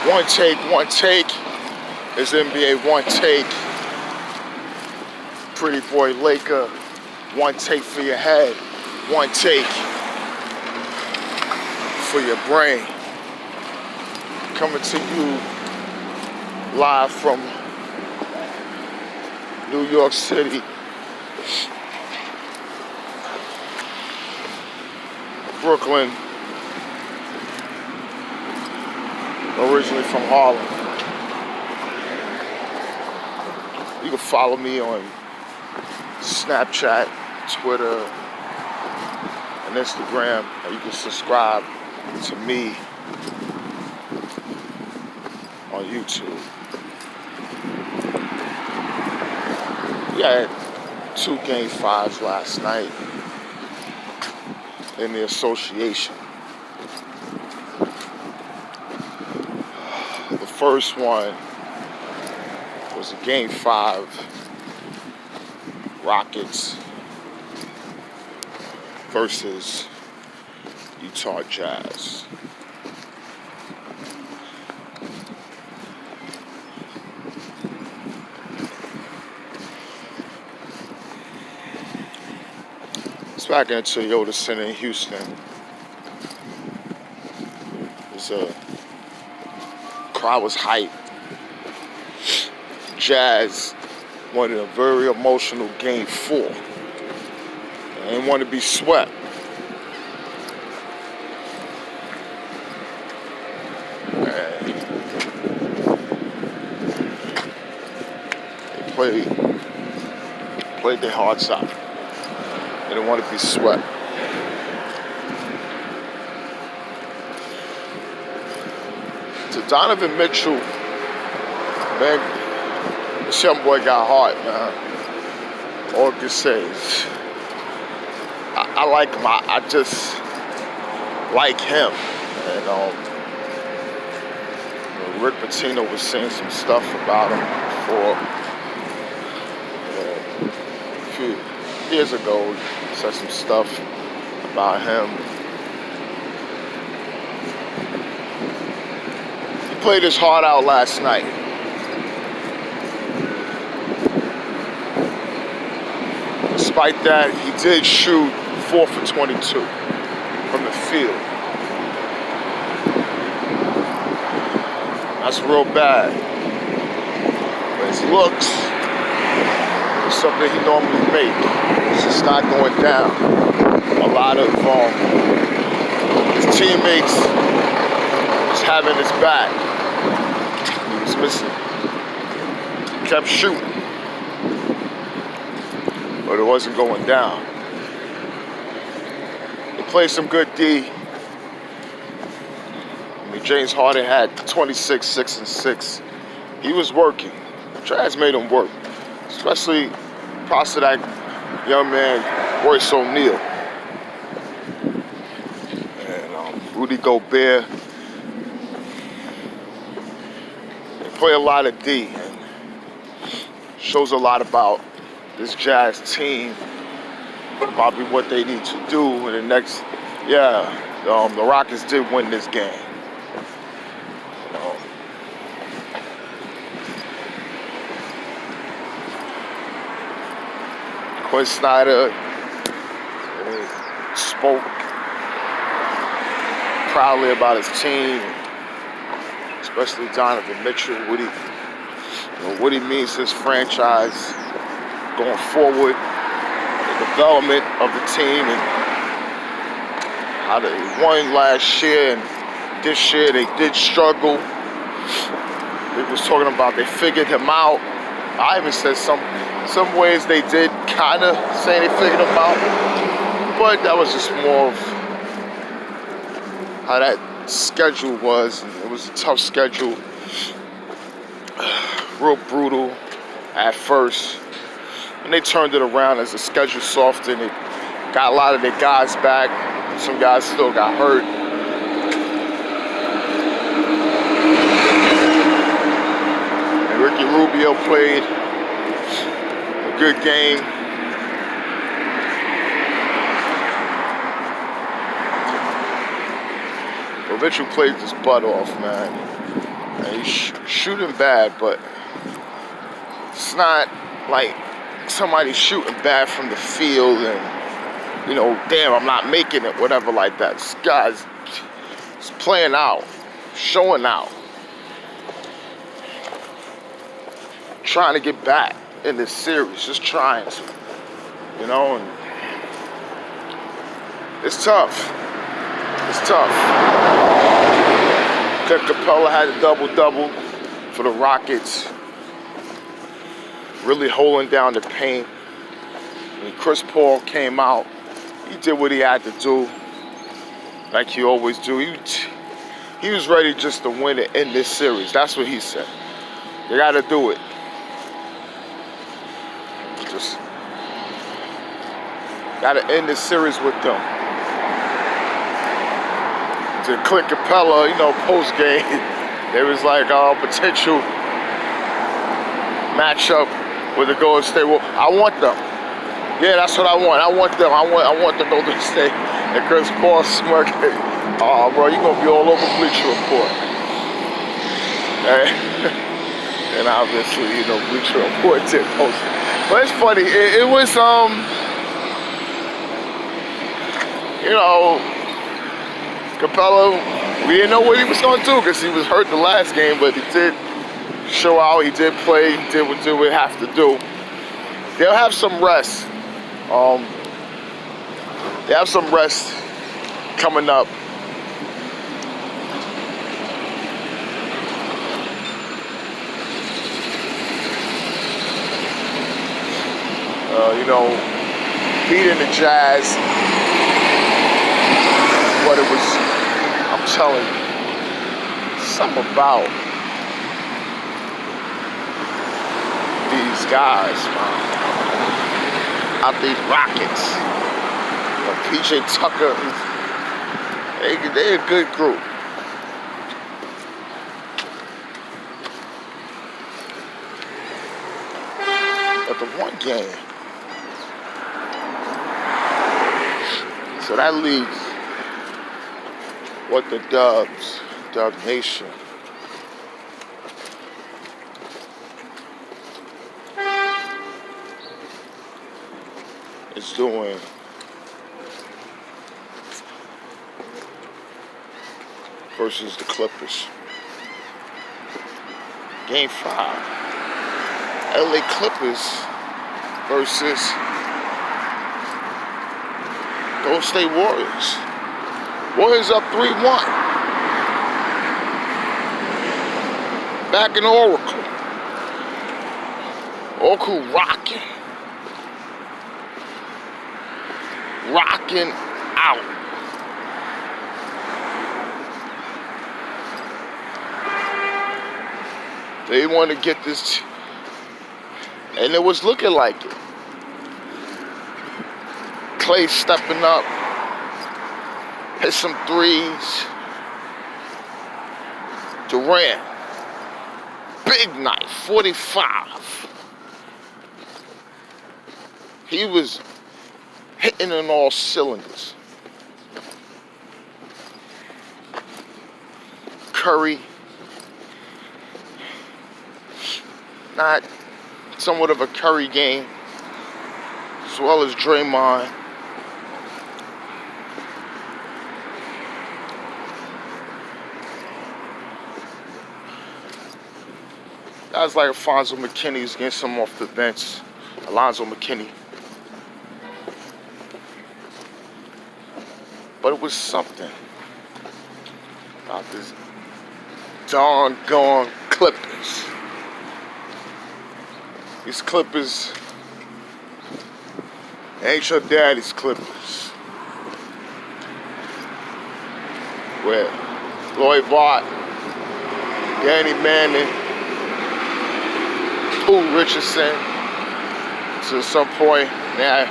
One take is NBA One Take. Pretty boy Laker, one take for your head, one take for your brain. Coming to you live from New York City. Brooklyn. Originally from Harlem. You can follow me on Snapchat, Twitter, and Instagram. And you can subscribe to me on YouTube. We had 2 Game 5s last night in the association. The first one was a Game 5 Rockets versus Utah Jazz. It's back in Toyota Center in Houston. Crowd was hype. Jazz wanted a very emotional Game 4. They didn't want to be swept. They played their hearts out. They didn't want to be swept. To Donovan Mitchell, man, this young boy got heart, man. All I can say is, I like him. I just like him. And Rick Pitino was saying some stuff about him before. A few years ago, he said some stuff about him. He played his heart out last night. Despite that, he did shoot 4 for 22 from the field. That's real bad. But his looks is something he normally makes. It's just not going down. A lot of his teammates was having his back. He was missing. He kept shooting. But it wasn't going down. They played some good D. I mean, James Harden had 26, 6, and 6. He was working. Jazz made him work. Especially props to that young man, Royce O'Neal. And Rudy Gobert. They play a lot of D. And shows a lot about this Jazz team, probably what they need to do in the next, the Rockets did win this game. Quinn Snyder spoke proudly about his team, especially Donovan Mitchell, what he means to his franchise going forward, the development of the team, and how they won last year, and this year they did struggle. They was talking about they figured him out. I even said some ways they did kind of say they figured him out, but that was just more of how that schedule was. And it was a tough schedule, real brutal at first. And they turned it around as the schedule softened. They got a lot of their guys back. Some guys still got hurt. And Ricky Rubio played a good game. But Mitchell played his butt off, man. And he's shooting bad, but it's not like somebody shooting bad from the field and, you know, damn, I'm not making it, whatever like that. This guy's playing out, showing out, trying to get back in this series, just trying to, you know, and it's tough. It's tough. Clint Capella had a double-double for the Rockets, really holding down the paint. When Chris Paul came out, he did what he had to do, like he always do. He was ready just to win it in this series. That's what he said. You got to do it. Just got to end this series with them. To Clint Capella, you know, post-game, there was like a potential matchup with the Golden State. Well, I want them. Yeah, that's what I want. I want them. I want the Golden State. And Chris Paul smirking. Oh, bro, you're gonna be all over Bleacher Report. And obviously, you know, Bleacher Report did post it. But it's funny. It was you know, Capella, we didn't know what he was going to do because he was hurt the last game, but he did show out, he did play, he did what he would have to do. They'll have some rest. They have some rest coming up. You know, beating the Jazz, but it was, I'm telling you, something about these guys, man. Out these Rockets. PJ Tucker, they're a good group. But the one game, so that leaves what the Dubs, Dub Nation, is doing versus the Clippers. Game 5. LA Clippers versus Golden State Warriors. Warriors up 3-1. Back in Oracle. Oracle rocking. Rocking out. They want to get this, and it was looking like it. Clay stepping up, hit some threes. Durant, big night, 45. He was hitting on all cylinders. Curry, not somewhat of a Curry game, as well as Draymond. Guys like Alonzo McKinney's getting some off the bench. Alonzo McKinney. But it was something about this doggone Clippers. These Clippers ain't your daddy's Clippers. Where Lloyd Vaught, Danny Manning, Pooh Richardson, to some point, now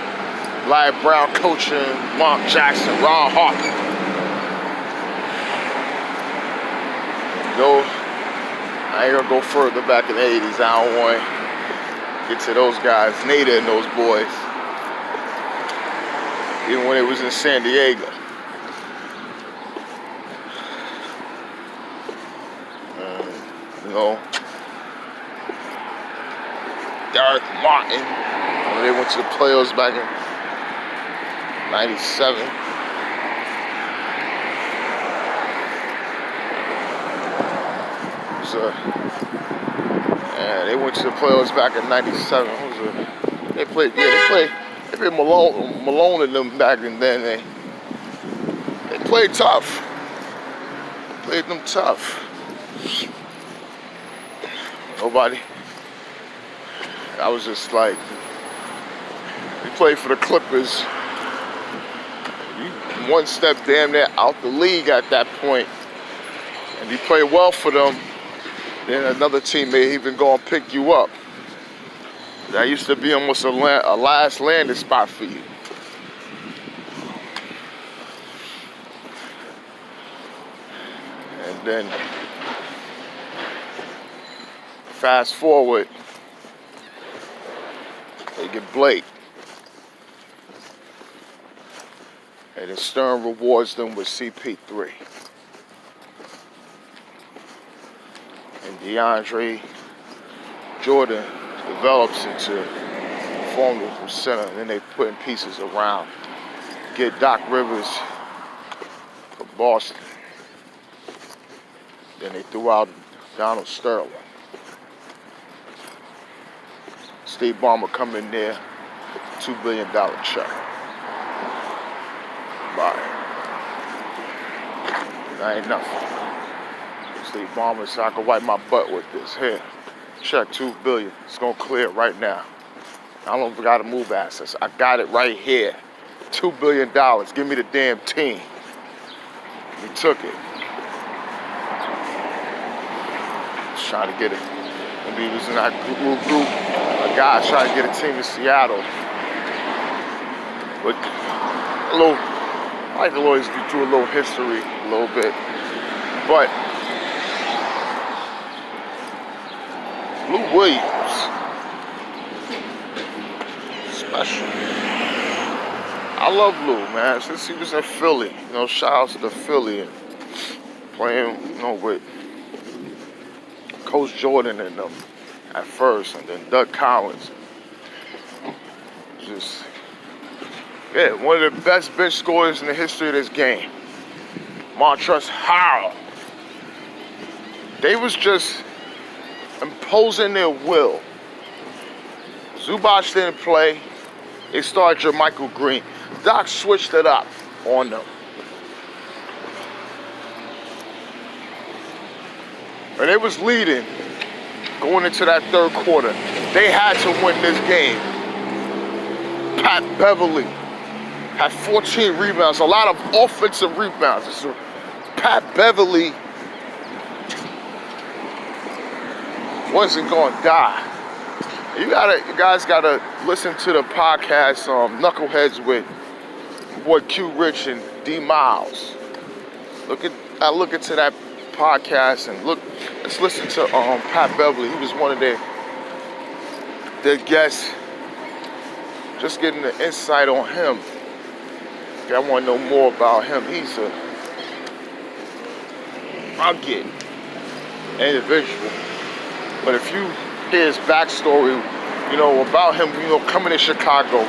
Larry Brown coaching, Mark Jackson, Ron Harper. No, I ain't gonna go further back in the 80s. I don't want to get to those guys, Nader and those boys. Even when it was in San Diego. you know, Derek Martin, when they went to the playoffs back in '97. So, and they went to the playoffs back in '97. They played Malone and them back then. They played tough. Played them tough. Nobody. I was just like, he played for the Clippers. You one step damn near out the league at that point. And you play well for them, then another team may even go and pick you up. That used to be almost a last landing spot for you. And then, fast forward, they get Blake. And then Stern rewards them with CP3. And DeAndre Jordan develops into formidable center, and then they put in pieces around. Get Doc Rivers for Boston. Then they threw out Donald Sterling. Steve Ballmer come in there, $2 billion check. Bye. That ain't nothing. Steve Ballmer said, I can wipe my butt with this. Here, check $2 billion. It's gonna clear right now. I don't gotta move assets. I got it right here. $2 billion. Give me the damn team. We took it. Just trying to get it. When he was in that group, a guy trying to get a team in Seattle. But I like to always do a little history, a little bit. But Lou Williams, special. I love Lou, man, since he was in Philly. You know, shout out to the Philly and playing, you know, with Coach Jordan and them at first, and then Doug Collins. Just, yeah, one of the best bench scorers in the history of this game. Montrezl Harrell. They was just imposing their will. Zubac didn't play. They started Jermichael Green. Doc switched it up on them. And they was leading going into that third quarter. They had to win this game. Pat Beverly had 14 rebounds, a lot of offensive rebounds. So Pat Beverly wasn't going to die. You guys gotta listen to the podcast, Knuckleheads with boy Q Rich and D Miles. I look into that podcast and let's listen to Pat Beverly. He was one of their guests. Just getting the insight on him. If y'all want to know more about him, he's a rugged individual. But if you hear his backstory, you know, about him, you know, coming to Chicago,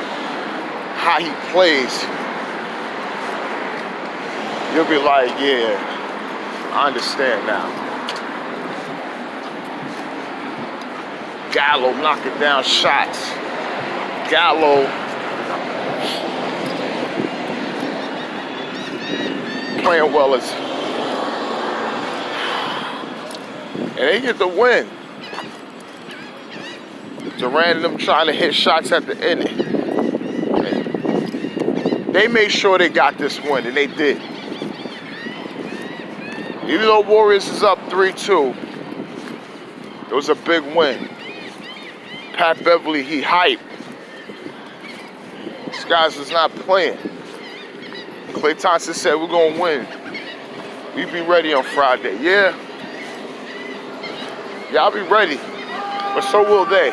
how he plays, you'll be like, yeah, I understand now. Gallo knocking down shots. Gallo playing well as, and they get the win. Durant and them trying to hit shots at the end. They made sure they got this win, and they did. Even though Warriors is up 3-2, it was a big win. Pat Beverly, he hyped. These guys was not playing. Klay Thompson said, we're going to win. We be ready on Friday. Yeah. Y'all be ready. But so will they.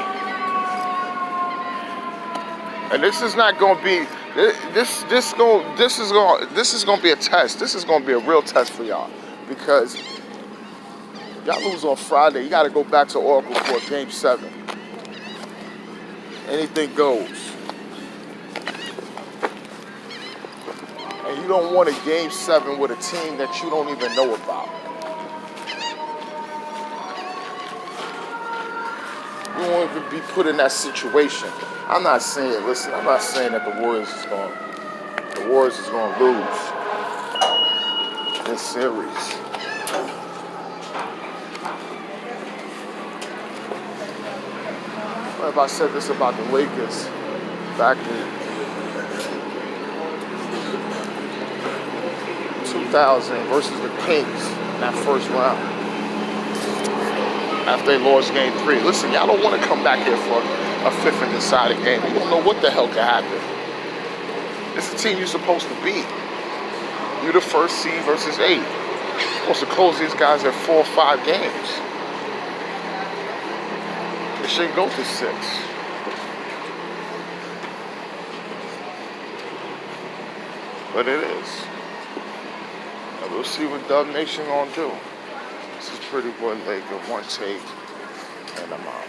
And this is not going to be, this is going to be a test. This is going to be a real test for y'all. Because Y'all lose on Friday. You got to go back to Oracle for Game 7. Anything goes. And you don't want a Game 7 with a team that you don't even know about. You won't even be put in that situation. I'm not saying that the Warriors is going to lose this series. What if I said this about the Lakers back in 2000 versus the Kings in that first round after they lost Game 3? Listen, y'all don't want to come back here for a fifth and deciding game. You don't know what the hell could happen. It's the team you're supposed to beat. You're the first seed versus 8. You're supposed to close these guys at 4 or 5 games. It shouldn't go to 6. But it is. And we'll see what Dub Nation gonna do. This is Pretty Boy Laker, Onetake, and I'm out.